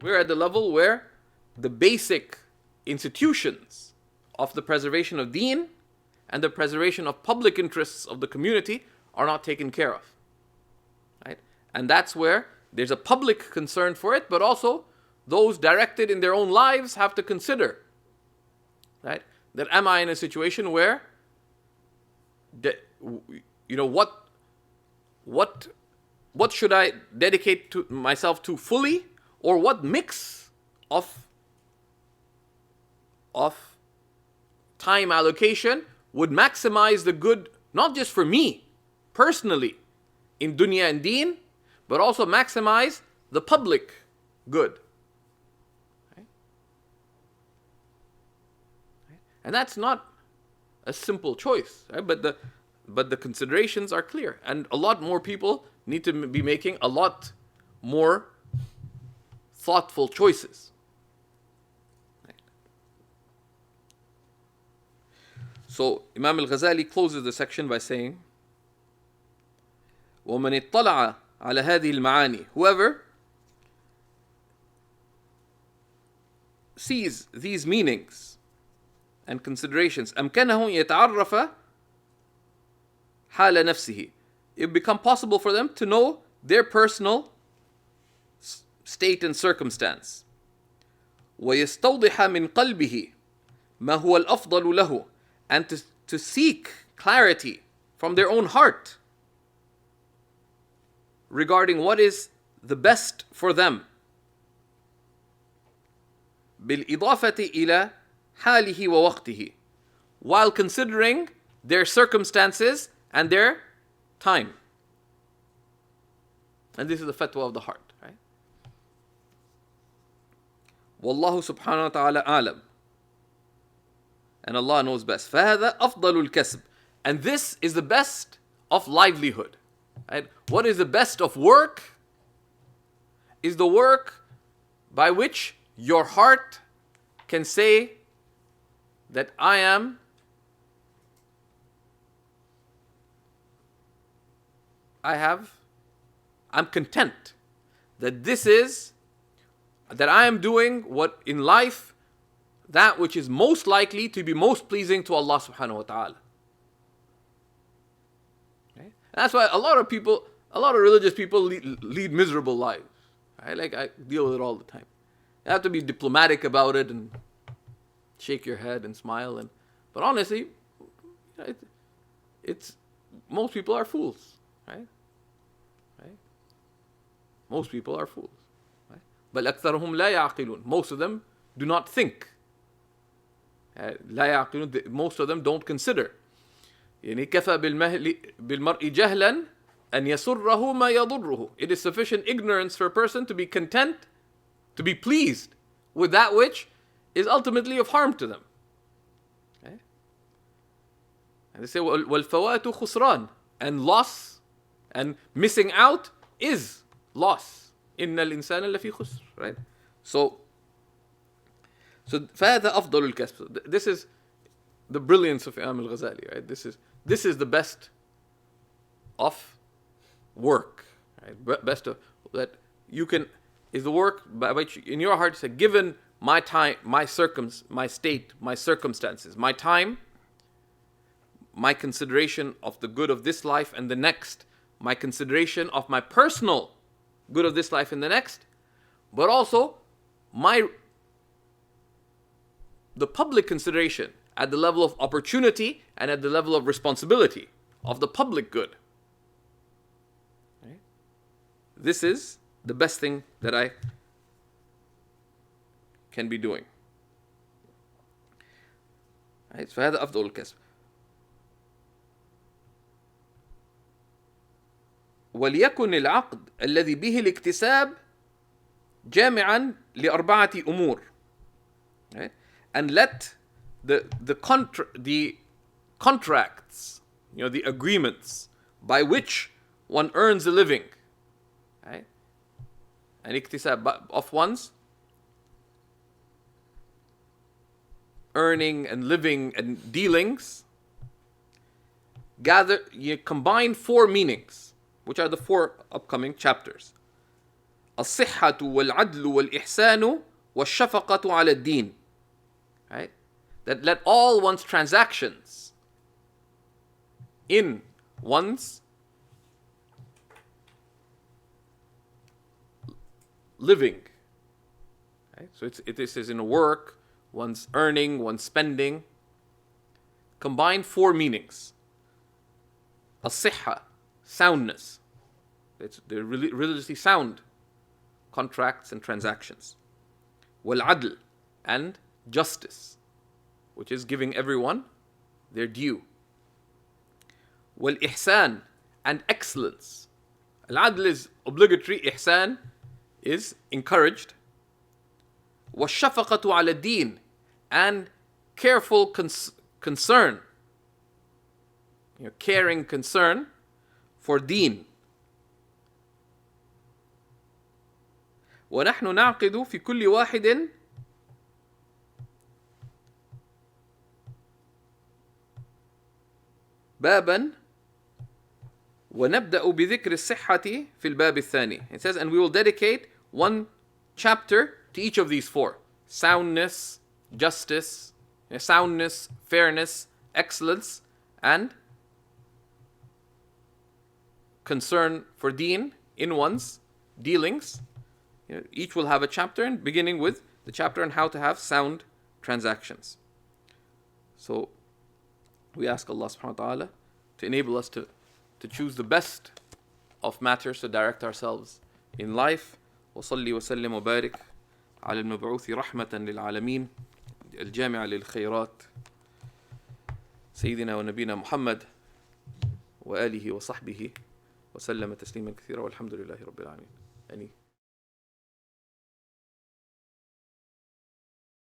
We're at the level where the basic institutions of the preservation of deen and the preservation of public interests of the community are not taken care of. Right? And that's where there's a public concern for it, but also those directed in their own lives have to consider, right? That am I in a situation where, what should I dedicate to myself to fully, or what mix of time allocation would maximize the good, not just for me personally in dunya and deen, but also maximize the public good. Right? And that's not a simple choice, right? But the considerations are clear, and a lot more people need to be making a lot more thoughtful choices. Right? So Imam al-Ghazali closes the section by saying, وَمَنِ اطَّلَعَ على هذه المعاني, whoever sees these meanings and considerations, أمكنه يتعرف حال نفسه, it become possible for them to know their personal state and circumstance. ويستوضح من قلبه ما هو الأفضل له, and to seek clarity from their own heart regarding what is the best for them. بالإضافة إلى حاله ووقته, while considering their circumstances and their time. And this is the fatwa of the heart, right? والله سبحانه وتعالى أعلم, and Allah knows best. فهذا أفضل الكسب, and this is the best of livelihood. Right? What is the best of work? Is the work by which your heart can say that I'm content, that I am doing what in life, that which is most likely to be most pleasing to Allah subhanahu wa ta'ala. Okay? That's why a lot of religious people lead miserable lives. Right? Like, I deal with it all the time. You have to be diplomatic about it and shake your head and smile, but honestly, it's most people are fools, right? Most people are fools. Right? بل أكثرهم لا يعقلون. Most of them do not think. لا يعقلون. Most of them don't consider. يعني كفى بالمرء جهلا أن يسره ما يضره. It is sufficient ignorance for a person to be content, to be pleased with that which is ultimately of harm to them. Okay? And they say, وَالْفَوَاتُ خُسْرَانِ, and loss and missing out is loss. إِنَّ الْإِنسَانَ لَفِي خُسْرٍ. Right? So فَهَذَا أَفْضَلُ الْكَسْبِ. This is the brilliance of Imam al-Ghazali. Right? This is the best of work. Right? Best of that you can is the work by which in your heart you say, given my time, my state, my circumstances, my time, my consideration of the good of this life and the next, my consideration of my personal good of this life and the next, but also the public consideration at the level of opportunity and at the level of responsibility of the public good. Right? This is the best thing that I can be doing. Right? فهذا أفضل الكسب. وليكن العقد الذي به الاكتساب جامعا لأربعة أمور. Right? And let the contracts, the agreements by which one earns a living, right? And iktisab of one's earning and living and dealings, combine four meanings, which are the four upcoming chapters. الصحة والعدل والإحسان والشفقة على الدين. Right? That let all one's transactions in one's living, right? So this is in work, one's earning, one's spending, combine four meanings. As-sihha, soundness. They're religiously sound contracts and transactions. Wal-adl, and justice, which is giving everyone their due. Wal-ihsan, and excellence. Al-adl is obligatory, ihsan is encouraged. وَالشَّفَقَةُ عَلَى الدِّينِ, and careful concern, caring concern for deen. ونحن نعقد في كل واحد بابا ونبدأ بذكر الصحة في الباب الثاني. It says, and we will dedicate one chapter to each of these four: soundness, justice, soundness, fairness, excellence, and concern for deen in one's dealings. Each will have a chapter, beginning with the chapter on how to have sound transactions. So we ask Allah subhanahu wa ta'ala to enable us to choose the best of matters to direct ourselves in life. وصلي وسلم وبارك على المبعوث رحمة للعالمين الجامع للخيرات سيدنا ونبينا محمد وآله وصحبه وسلم تسليما كثيرا والحمد لله رب العالمين.